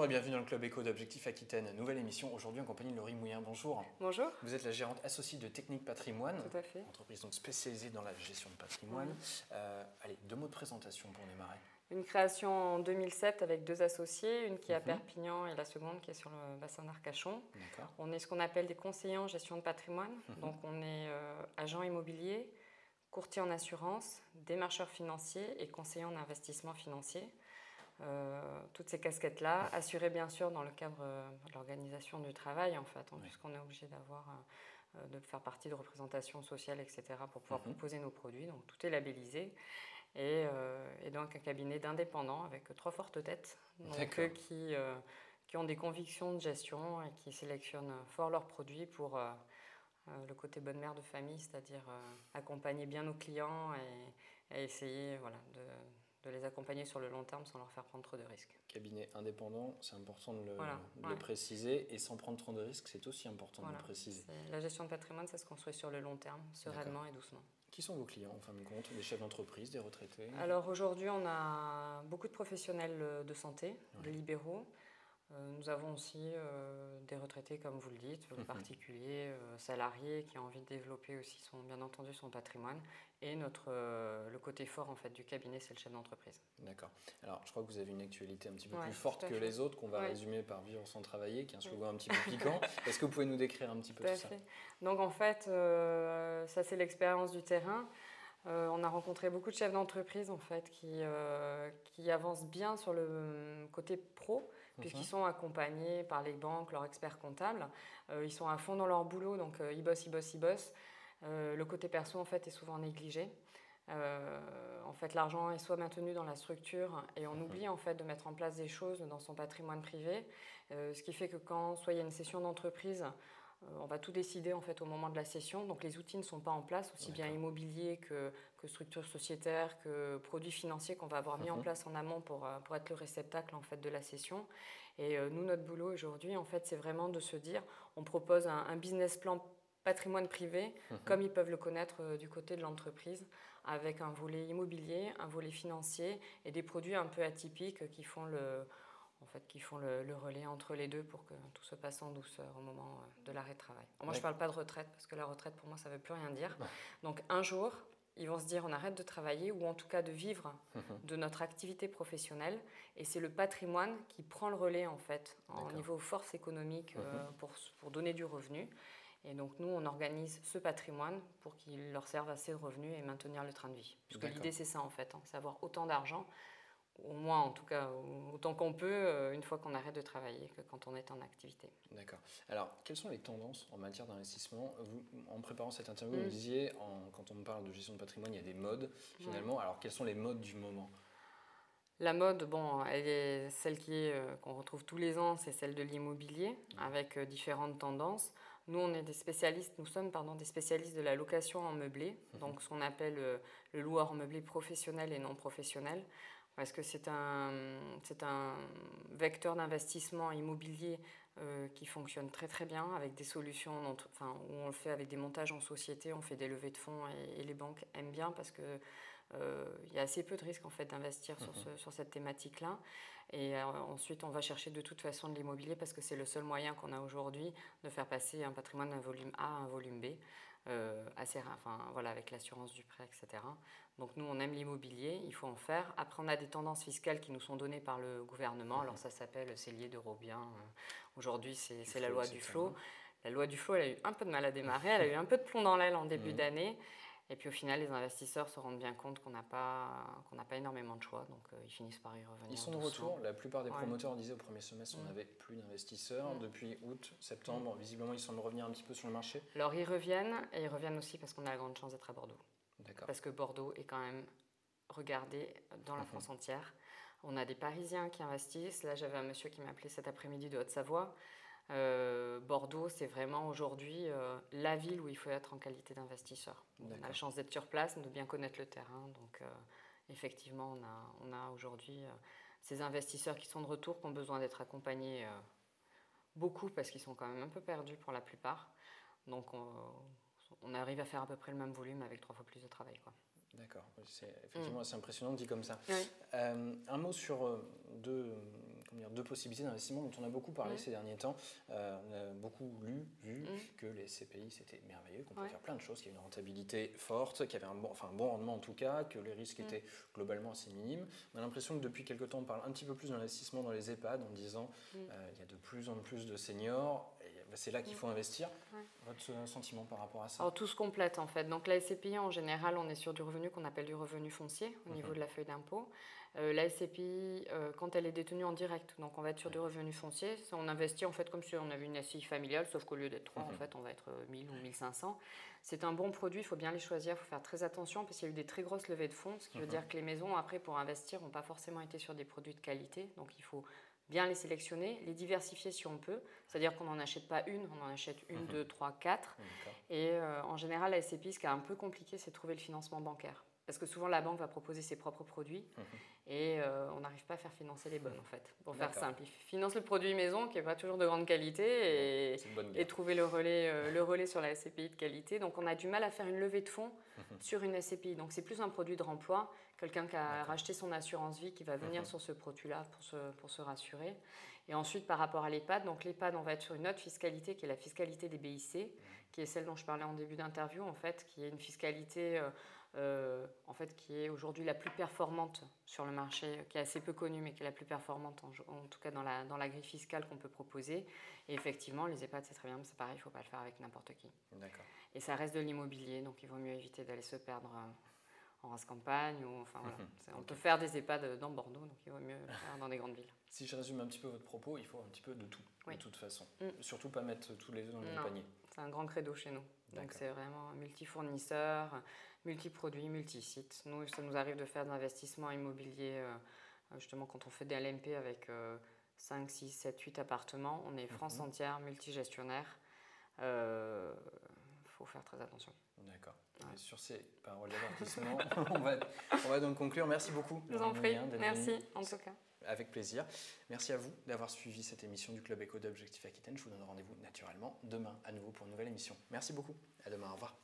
Bonjour et bienvenue dans le Club Éco d'Objectif Aquitaine, nouvelle émission aujourd'hui en compagnie de Laurie Mouillin. Bonjour. Bonjour. Vous êtes la gérante associée de Technique Patrimoine, Tout à fait. entreprise donc spécialisée dans la gestion de patrimoine. Oui. Allez, 2 mots de présentation pour démarrer. Une création en 2007 avec 2 associés, une qui est à Perpignan et la seconde qui est sur le bassin d'Arcachon. On est ce qu'on appelle des conseillers en gestion de patrimoine, donc on est agent immobilier, courtier en assurance, démarcheur financier et conseiller en investissement financier. Toutes ces casquettes-là, assurées bien sûr dans le cadre de l'organisation du travail en fait, puisqu'on est obligé de faire partie de représentations sociales, etc. pour pouvoir proposer nos produits, donc tout est labellisé. Et donc un cabinet d'indépendants avec 3 fortes têtes donc, qui ont des convictions de gestion et qui sélectionnent fort leurs produits pour le côté bonne mère de famille, c'est-à-dire accompagner bien nos clients et essayer de les accompagner sur le long terme sans leur faire prendre trop de risques. Cabinet indépendant, c'est important de le préciser, et sans prendre trop de risques, c'est aussi important de le préciser. La gestion de patrimoine, ça se construit sur le long terme, sereinement et doucement. Qui sont vos clients en fin de compte? Des chefs d'entreprise, des retraités? Alors aujourd'hui, on a beaucoup de professionnels de santé, des libéraux. Nous avons aussi des retraités, comme vous le dites, particuliers, salariés, qui ont envie de développer aussi bien entendu son patrimoine. Et le côté fort en fait, du cabinet, c'est le chef d'entreprise. D'accord. Alors, je crois que vous avez une actualité un petit peu plus forte que les autres, qu'on va résumer par Vivre sans travailler, qui est un slogan un petit peu piquant. Est-ce que vous pouvez nous décrire un petit peu tout ça? Donc en fait, ça c'est l'expérience du terrain. On a rencontré beaucoup de chefs d'entreprise en fait, qui avancent bien sur le côté pro, puisqu'ils sont accompagnés par les banques, leurs experts comptables. Ils sont à fond dans leur boulot, donc ils bossent. Le côté perso en fait, est souvent négligé. En fait, l'argent est soit maintenu dans la structure et on oublie en fait, de mettre en place des choses dans son patrimoine privé. Ce qui fait que soit il y a une session d'entreprise, on va tout décider en fait au moment de la session, donc les outils ne sont pas en place, aussi bien immobilier que structure sociétaire, que produits financiers qu'on va avoir mis en place en amont pour être le réceptacle en fait de la session. Et nous, notre boulot aujourd'hui, en fait, c'est vraiment de se dire, on propose un business plan patrimoine privé, comme ils peuvent le connaître du côté de l'entreprise, avec un volet immobilier, un volet financier et des produits un peu atypiques qui font le relais entre les deux pour que tout se passe en douceur au moment de l'arrêt de travail. Moi, je ne parle pas de retraite, parce que la retraite, pour moi, ça ne veut plus rien dire. Donc, un jour, ils vont se dire, on arrête de travailler, ou en tout cas de vivre de notre activité professionnelle. Et c'est le patrimoine qui prend le relais, en fait, au niveau force économique pour donner du revenu. Et donc, nous, on organise ce patrimoine pour qu'il leur serve assez de revenus et maintenir le train de vie. Parce que l'idée, c'est ça, en fait, c'est avoir autant d'argent, au moins en tout cas autant qu'on peut une fois qu'on arrête de travailler que quand on est en activité. D'accord. Alors, quelles sont les tendances en matière d'investissement? En préparant cette interview, vous me disiez, quand on parle de gestion de patrimoine, il y a des modes finalement. Alors, quelles sont les modes du moment? La mode, elle est celle qu'on retrouve tous les ans, c'est celle de l'immobilier, avec différentes tendances. Nous, nous sommes des spécialistes de la location en meublé, donc ce qu'on appelle le loueur en meublé professionnel et non professionnel, parce que c'est un vecteur d'investissement immobilier qui fonctionne très très bien, avec des solutions où on le fait avec des montages en société, on fait des levées de fonds et les banques aiment bien parce que il y a assez peu de risques en fait, d'investir sur cette thématique-là. Et ensuite, on va chercher de toute façon de l'immobilier parce que c'est le seul moyen qu'on a aujourd'hui de faire passer un patrimoine d'un volume A à un volume B, avec l'assurance du prêt, etc. Donc nous, on aime l'immobilier, il faut en faire. Après, on a des tendances fiscales qui nous sont données par le gouvernement. Alors ça s'appelle cellier d'Eurobiens. Aujourd'hui, c'est la loi du flot. La loi du flot, elle a eu un peu de mal à démarrer, elle a eu un peu de plomb dans l'aile en début d'année. Et puis au final, les investisseurs se rendent bien compte qu'on n'a pas énormément de choix, donc ils finissent par y revenir. Ils sont de retour. La plupart des promoteurs disaient au premier semestre qu'on n'avait plus d'investisseurs. Depuis août, septembre, visiblement, ils semblent revenir un petit peu sur le marché. Alors ils reviennent, et ils reviennent aussi parce qu'on a la grande chance d'être à Bordeaux. D'accord. Parce que Bordeaux est quand même regardé dans la France entière. On a des Parisiens qui investissent. Là, j'avais un monsieur qui m'a appelé cet après-midi de Haute-Savoie. Bordeaux, c'est vraiment aujourd'hui la ville où il faut être en qualité d'investisseur. On a la chance d'être sur place, de bien connaître le terrain. Donc, effectivement, on a aujourd'hui ces investisseurs qui sont de retour, qui ont besoin d'être accompagnés beaucoup parce qu'ils sont quand même un peu perdus pour la plupart. Donc, on arrive à faire à peu près le même volume avec 3 fois plus de travail, quoi. D'accord, c'est effectivement assez impressionnant dit comme ça. Oui. Un mot sur deux deux possibilités d'investissement dont on a beaucoup parlé ces derniers temps. On a beaucoup vu que les SCPI c'était merveilleux, qu'on pouvait faire plein de choses, qu'il y avait une rentabilité forte, qu'il y avait un bon rendement en tout cas, que les risques étaient globalement assez minimes. On a l'impression que depuis quelques temps on parle un petit peu plus d'investissement dans les EHPAD en disant il y a de plus en plus de seniors, et c'est là qu'il faut investir. Votre sentiment par rapport à ça? Alors tout se complète en fait. Donc la SCPI en général, on est sur du revenu qu'on appelle du revenu foncier au niveau de la feuille d'impôt. La SCPI, quand elle est détenue en direct, donc on va être sur du revenu foncier. On investit en fait comme si on avait une SCI familiale, sauf qu'au lieu d'être 3, en fait, on va être 1000 ou 1500. C'est un bon produit, il faut bien les choisir, il faut faire très attention parce qu'il y a eu des très grosses levées de fonds, ce qui veut dire que les maisons, après, pour investir, n'ont pas forcément été sur des produits de qualité. Donc il faut bien les sélectionner, les diversifier si on peut. C'est-à-dire qu'on n'en achète pas une, on en achète une, deux, trois, quatre. Et en général, la SCPI, ce qui est un peu compliqué, c'est de trouver le financement bancaire. Parce que souvent, la banque va proposer ses propres produits et on n'arrive pas à faire financer les bonnes, en fait. Pour faire simple, ils financent le produit maison qui n'est pas toujours de grande qualité et trouver le relais sur la SCPI de qualité. Donc, on a du mal à faire une levée de fonds sur une SCPI. Donc, c'est plus un produit de remploi, quelqu'un qui a racheté son assurance vie qui va venir sur ce produit-là pour se rassurer. Et ensuite, par rapport à l'EHPAD, donc l'EHPAD, on va être sur une autre fiscalité qui est la fiscalité des BIC, qui est celle dont je parlais en début d'interview, en fait, qui est une fiscalité en fait, qui est aujourd'hui la plus performante sur le marché, qui est assez peu connue, mais qui est la plus performante, en tout cas dans la grille fiscale qu'on peut proposer. Et effectivement, les EHPAD, c'est très bien, mais c'est pareil, il ne faut pas le faire avec n'importe qui. Et ça reste de l'immobilier, donc il vaut mieux éviter d'aller se perdre en race campagne. On peut faire des EHPAD dans Bordeaux, donc il vaut mieux le faire dans des grandes villes. Si je résume un petit peu votre propos, il faut un petit peu de tout, de toute façon. Surtout pas mettre tous les œufs dans le même panier. C'est un grand credo chez nous. Donc c'est vraiment multi-fournisseurs, multi-produits, multi-sites. Nous, ça nous arrive de faire de l'investissement immobilier, justement quand on fait des LMP avec 5, 6, 7, 8 appartements. On est France entière, multigestionnaire. Faut faire très attention. D'accord. Et sur ces paroles d'avertissement, on va donc conclure. Merci beaucoup. Je vous en prie. Merci en tout cas. Avec plaisir. Merci à vous d'avoir suivi cette émission du Club Éco d'Objectif Aquitaine. Je vous donne rendez-vous naturellement demain à nouveau pour une nouvelle émission. Merci beaucoup. À demain. Au revoir.